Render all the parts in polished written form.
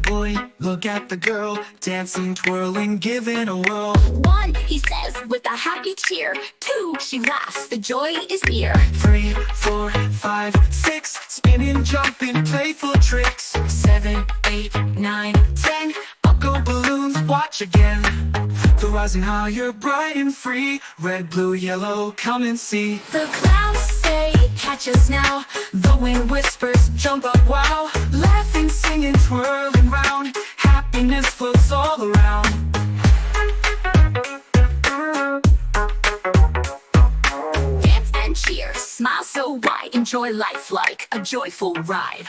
boy, look at the girl, dancing, twirling, giving a whirl. One, he says with a happy cheer. Two, she laughs, the joy is near. 3, 4, 5, 6, spinning, jumping, playful tricks. 7, 8, 9, 10, buckle balloons, watch again. The rising higher, bright and free. Red, blue, yellow, come and see. The clouds say, catch us now. The wind whispers, jump up, wow. Laughing, singing, twirling round. Happiness floats all around. Dance and cheer, smile so wide. Enjoy life like a joyful ride.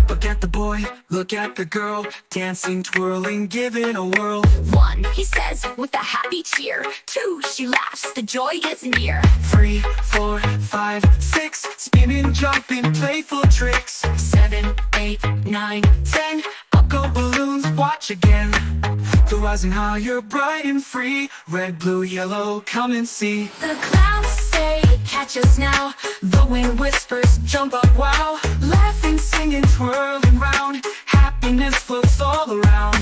Look at the boy, look at the girl, dancing, twirling, giving a whirl. One, he says with a happy cheer. Two, she laughs, the joy is near. 3, 4, 5, 6, spinning, jumping, playful tricks. 7, 8, 9, 10, buckle balloons, watch again. The rising higher, bright and free. Red, blue, yellow, come and see. The clouds say, catch us now. The wind whispers, jump up, wow. Laughing, singing, twirling round. Happiness floats all around.